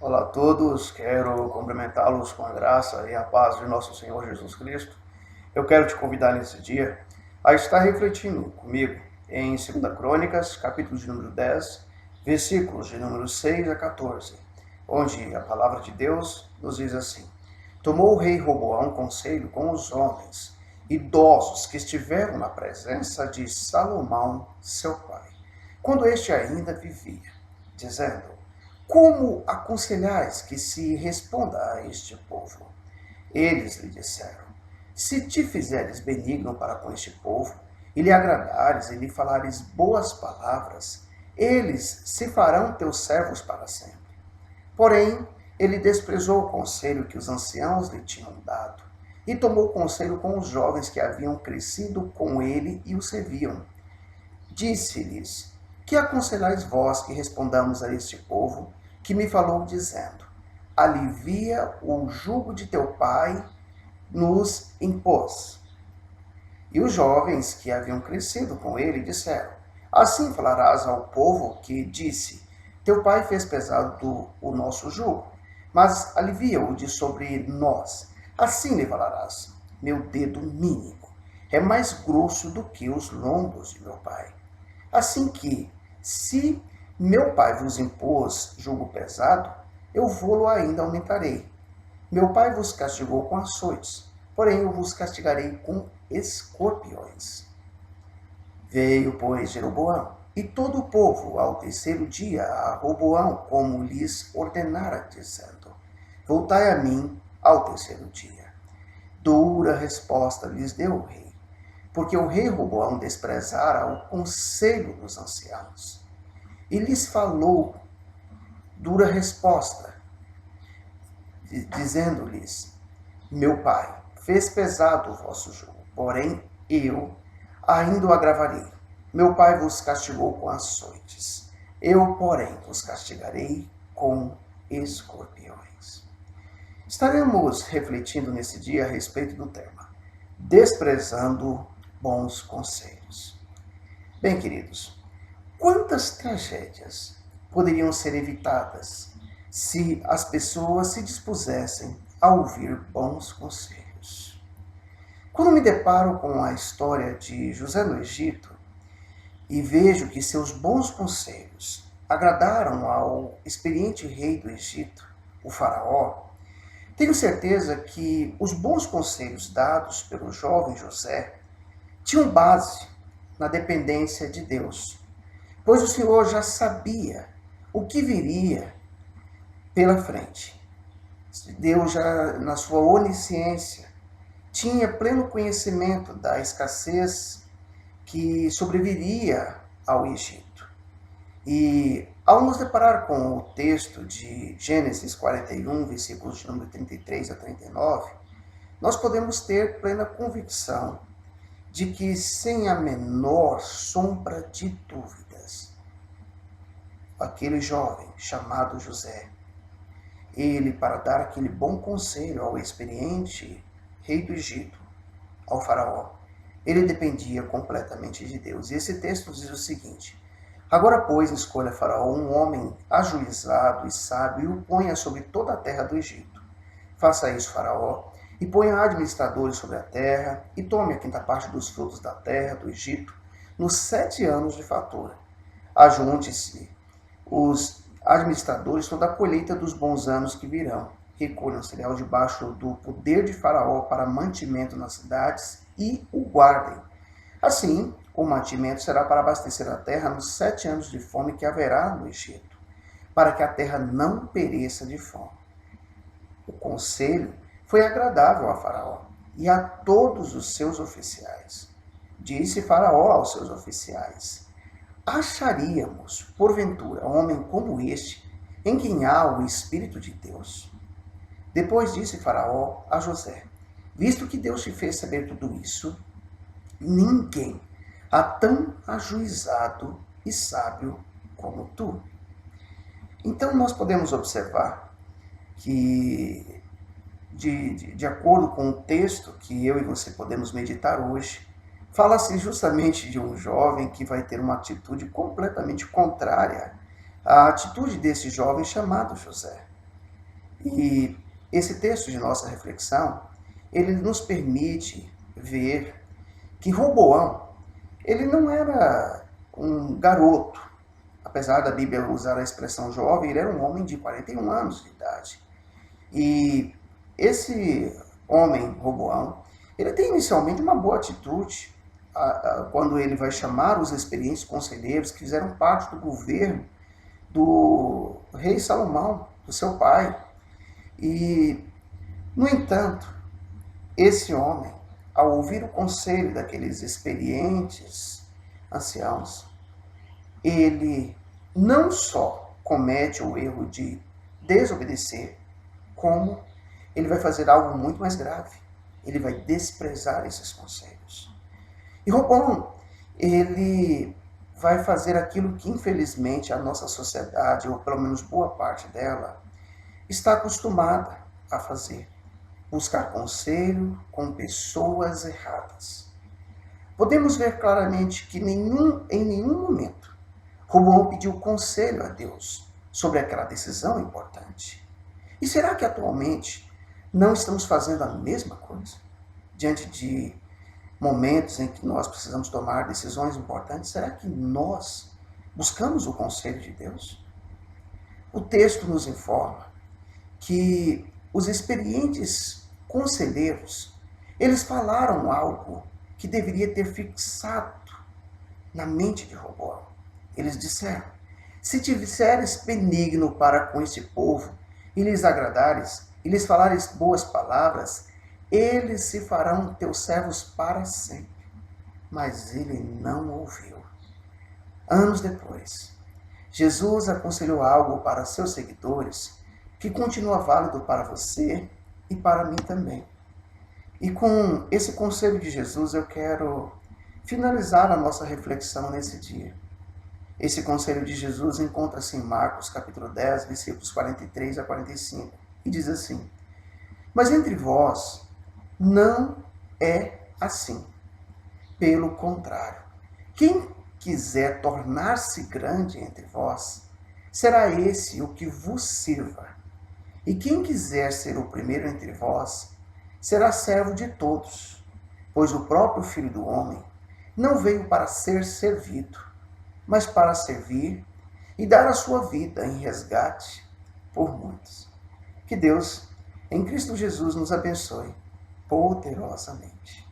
Olá a todos, quero cumprimentá-los com a graça e a paz de nosso Senhor Jesus Cristo. Eu quero te convidar nesse dia a estar refletindo comigo em 2 Crônicas, capítulo de número 10, versículos de número 6 a 14, onde a palavra de Deus nos diz assim: Tomou o rei Roboão conselho com os homens idosos que estiveram na presença de Salomão, seu pai, quando este ainda vivia, dizendo: Como aconselhais que se responda a este povo? Eles lhe disseram: Se te fizeres benigno para com este povo, e lhe agradares e lhe falares boas palavras, eles se farão teus servos para sempre. Porém, ele desprezou o conselho que os anciãos lhe tinham dado, e tomou conselho com os jovens que haviam crescido com ele e o serviam. Disse-lhes: Que aconselhais vós que respondamos a este povo, que me falou dizendo: Alivia o jugo de teu pai, nos impôs. E os jovens que haviam crescido com ele disseram: Assim falarás ao povo que disse: Teu pai fez pesado o nosso jugo, mas alivia-o de sobre nós. Assim lhe falarás: Meu dedo mínimo é mais grosso do que os lombos de meu pai. Assim que, se meu pai vos impôs jugo pesado, eu vô-lo ainda aumentarei. Meu pai vos castigou com açoites, porém eu vos castigarei com escorpiões. Veio, pois, Jeroboão e todo o povo ao terceiro dia a Roboão, como lhes ordenara, dizendo: Voltai a mim ao terceiro dia. Dura resposta lhes deu o rei, porque o rei Roboão desprezara o conselho dos anciãos. E lhes falou dura resposta, dizendo-lhes: Meu pai fez pesado o vosso jugo, porém eu ainda o agravarei. Meu pai vos castigou com açoites, eu, porém, vos castigarei com escorpiões. Estaremos refletindo nesse dia a respeito do tema desprezando bons conselhos. Bem, queridos, quantas tragédias poderiam ser evitadas se as pessoas se dispusessem a ouvir bons conselhos? Quando me deparo com a história de José no Egito e vejo que seus bons conselhos agradaram ao experiente rei do Egito, o faraó, tenho certeza que os bons conselhos dados pelo jovem José tinham base na dependência de Deus, pois o Senhor já sabia o que viria pela frente. Deus já, na sua onisciência, tinha pleno conhecimento da escassez que sobreviria ao Egito. E ao nos deparar com o texto de Gênesis 41, versículos de número 33 a 39, nós podemos ter plena convicção de que, sem a menor sombra de dúvidas, aquele jovem chamado José, ele, para dar aquele bom conselho ao experiente rei do Egito, ao faraó, ele dependia completamente de Deus. E esse texto diz o seguinte: Agora, pois, escolha Faraó um homem ajuizado e sábio e o ponha sobre toda a terra do Egito. Faça isso, Faraó, e ponha administradores sobre a terra, e tome a quinta parte dos frutos da terra do Egito, nos 7 anos de fartura. Ajunte-se os administradores toda a colheita dos bons anos que virão. Recolham o cereal debaixo do poder de Faraó para mantimento nas cidades e o guardem. Assim, o mantimento será para abastecer a terra nos 7 anos de fome que haverá no Egito, para que a terra não pereça de fome. O conselho foi agradável a Faraó e a todos os seus oficiais. Disse Faraó aos seus oficiais: Acharíamos, porventura, homem como este, em quem há o Espírito de Deus? Depois disse Faraó a José: Visto que Deus te fez saber tudo isso, ninguém há tão ajuizado e sábio como tu. Então nós podemos observar que, de acordo com o texto que eu e você podemos meditar hoje, fala-se justamente de um jovem que vai ter uma atitude completamente contrária à atitude desse jovem chamado José. E esse texto de nossa reflexão, ele nos permite ver que Roboão, ele não era um garoto. Apesar da Bíblia usar a expressão jovem, ele era um homem de 41 anos de idade. E esse homem, Roboão, ele tem inicialmente uma boa atitude quando ele vai chamar os experientes conselheiros que fizeram parte do governo do rei Salomão, do seu pai. E, no entanto, esse homem, ao ouvir o conselho daqueles experientes anciãos, ele não só comete o erro de desobedecer, como ele vai fazer algo muito mais grave. Ele vai desprezar esses conselhos. E Roboão, ele vai fazer aquilo que, infelizmente, a nossa sociedade, ou pelo menos boa parte dela, está acostumada a fazer. Buscar conselho com pessoas erradas. Podemos ver claramente que em nenhum momento Roboão pediu conselho a Deus sobre aquela decisão importante. E será que atualmente não estamos fazendo a mesma coisa? Diante de momentos em que nós precisamos tomar decisões importantes, será que nós buscamos o conselho de Deus? O texto nos informa que os experientes conselheiros, eles falaram algo que deveria ter fixado na mente de Roboão. Eles disseram: se tiveres benigno para com este povo, e lhes agradares, e lhes falares boas palavras, eles se farão teus servos para sempre. Mas ele não ouviu. Anos depois, Jesus aconselhou algo para seus seguidores que continua válido para você e para mim também. E com esse conselho de Jesus eu quero finalizar a nossa reflexão nesse dia. Esse conselho de Jesus encontra-se em Marcos capítulo 10, versículos 43 a 45, e diz assim: mas entre vós não é assim. Pelo contrário, quem quiser tornar-se grande entre vós, será esse o que vos sirva. E quem quiser ser o primeiro entre vós, será servo de todos. Pois o próprio Filho do Homem não veio para ser servido, mas para servir e dar a sua vida em resgate por muitos. Que Deus, em Cristo Jesus, nos abençoe poderosamente.